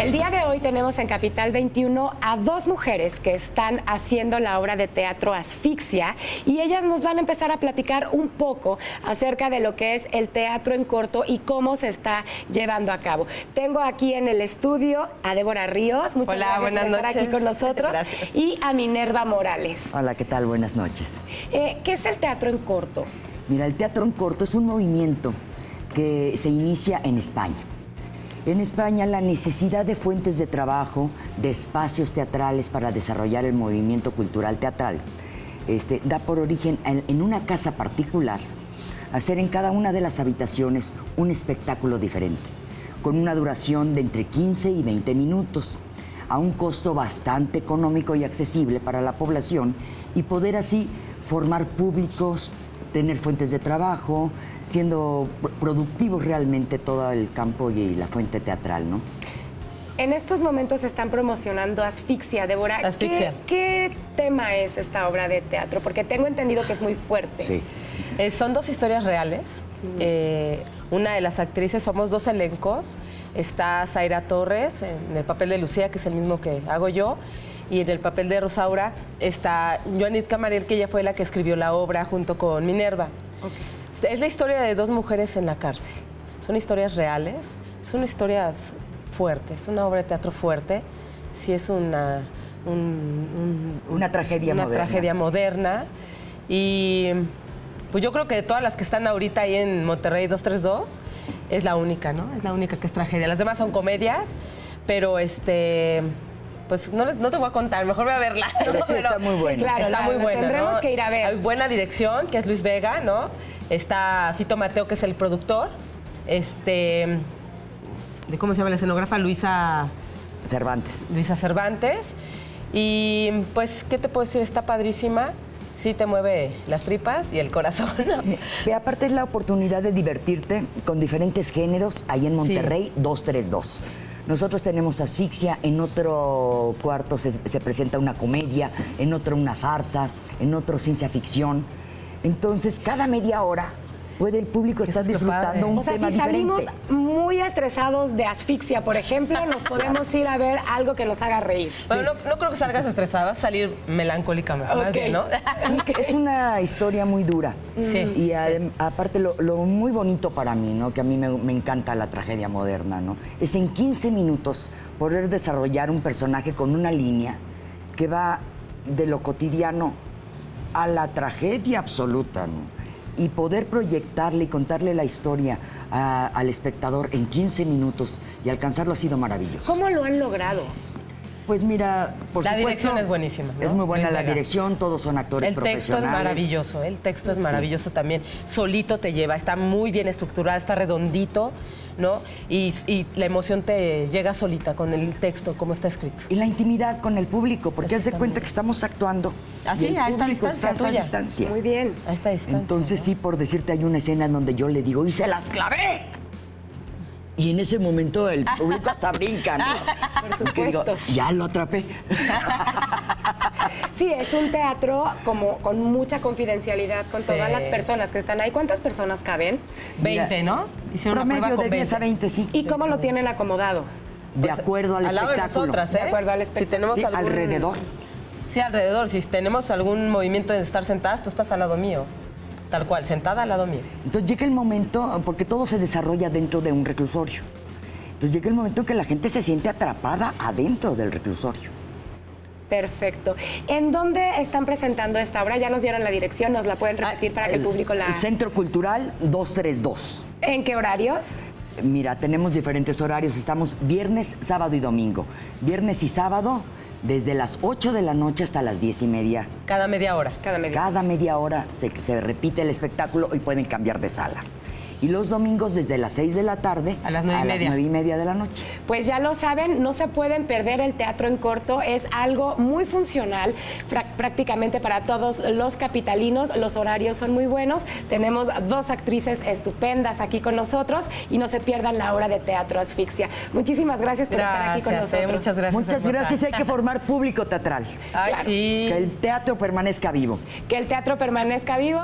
El día de hoy tenemos en Capital 21 a dos mujeres que están haciendo la obra de teatro Asfixia y ellas nos van a empezar a platicar un poco acerca de lo que es el teatro en corto y cómo se está llevando a cabo. Tengo aquí en el estudio a Débora Ríos, muchas gracias por estar aquí con nosotros, Gracias. Y a Minerva Morales. Hola, ¿qué tal? Buenas noches. ¿Qué es el teatro en corto? Mira, el teatro en corto es un movimiento que se inicia en España. En España, la necesidad de fuentes de trabajo, de espacios teatrales para desarrollar el movimiento cultural teatral, da por origen en una casa particular hacer en cada una de las habitaciones un espectáculo diferente, con una duración de entre 15 y 20 minutos, a un costo bastante económico y accesible para la población y poder así formar públicos, tener fuentes de trabajo, siendo productivos realmente todo el campo y la fuente teatral, ¿no? En estos momentos están promocionando Asfixia, Débora. Asfixia. ¿Qué tema es esta obra de teatro? Porque tengo entendido que es muy fuerte. Sí. Son dos historias reales. Una de las actrices, somos dos elencos. Está Zaira Torres en el papel de Lucía, que es el mismo que hago yo. Y en el papel de Rosaura está Joanit Camariel, que ella fue la que escribió la obra junto con Minerva. Okay. Es la historia de dos mujeres en la cárcel. Son historias reales, son historias fuertes, es una obra de teatro fuerte. Sí es una tragedia moderna. Una tragedia moderna. Y pues yo creo que de todas las que están ahorita ahí en Monterrey 232, es la única, ¿no? Es la única que es tragedia. Las demás son comedias, pero pues no te voy a contar, mejor voy a verla. ¿no? Pero sí está muy buena. Sí, claro, Está muy buena, tendremos ¿no? que ir a ver. Hay buena dirección, que es Luis Vega, ¿no? Está Fito Mateo, que es el productor. ¿De cómo se llama la escenógrafa? Luisa Cervantes. Y pues, ¿qué te puedo decir? Está padrísima. Sí te mueve las tripas y el corazón. ¿no? Y aparte es la oportunidad de divertirte con diferentes géneros ahí en Monterrey 232. Nosotros tenemos Asfixia, en otro cuarto se presenta una comedia, en otro una farsa, en otro ciencia ficción. Entonces, cada media hora puede el público estar disfrutando un tema diferente. O sea, si salimos muy estresados de Asfixia, por ejemplo, nos podemos ir a ver algo que nos haga reír. Bueno, no creo que salgas estresada, vas a salir melancólica más bien, ¿no? Sí, que es una historia muy dura. Sí. Y aparte lo muy bonito para mí, ¿no? Que a mí me encanta la tragedia moderna, ¿no? Es en 15 minutos poder desarrollar un personaje con una línea que va de lo cotidiano a la tragedia absoluta, ¿no? Y poder proyectarle y contarle la historia al espectador en 15 minutos y alcanzarlo ha sido maravilloso. ¿Cómo lo han logrado? Pues mira, por supuesto... La dirección es buenísima, ¿no? Es muy buena Luis la Vega. dirección, todos son actores profesionales. El texto es maravilloso también. Solito te lleva, está muy bien estructurada, está redondito, ¿no? Y la emoción te llega solita con el texto, como está escrito. Y la intimidad con el público, porque haz de cuenta que estamos actuando. Así, y el a esta público distancia está a tuya. esa distancia. Muy bien. A esta distancia. Entonces, sí, por decirte, hay una escena en donde yo le digo, ¡y se las clavé! Y en ese momento el público hasta brinca, ¿no? Por Porque digo, supuesto. ya lo atrapé. Sí, es un teatro como con mucha confidencialidad con Sí. todas las personas que están ahí. ¿Cuántas personas caben? 20, ¿no? Hicieron una prueba Promedio con de 10 a 20, sí. ¿Y cómo lo tienen acomodado? De acuerdo al lado de espectáculo. nosotras, ¿eh? De acuerdo al Si espectáculo. tenemos Sí, algún... alrededor. Sí, alrededor. Si tenemos algún movimiento de estar sentadas, tú estás al lado mío. Tal cual, sentada al lado mío. Entonces llega el momento, porque todo se desarrolla dentro de un reclusorio. Entonces llega el momento en que la gente se siente atrapada adentro del reclusorio. Perfecto. ¿En dónde están presentando esta obra? Ya nos dieron la dirección, nos la pueden repetir para que el público la... Centro Cultural 232. ¿En qué horarios? Mira, tenemos diferentes horarios. Estamos viernes, sábado y domingo. Viernes y sábado desde las 8 de la noche hasta las 10:30. Cada media hora. Cada media hora se repite el espectáculo y pueden cambiar de sala. Y los domingos desde las 6 de la tarde a las 9:30 de la noche. Pues ya lo saben, no se pueden perder el teatro en corto, es algo muy funcional prácticamente para todos los capitalinos, los horarios son muy buenos, tenemos dos actrices estupendas aquí con nosotros y no se pierdan la obra de teatro Asfixia. Muchísimas gracias por estar aquí con nosotros. Muchas gracias. Muchas gracias, hay que formar público teatral. Ay, Claro. sí. Que el teatro permanezca vivo. Que el teatro permanezca vivo.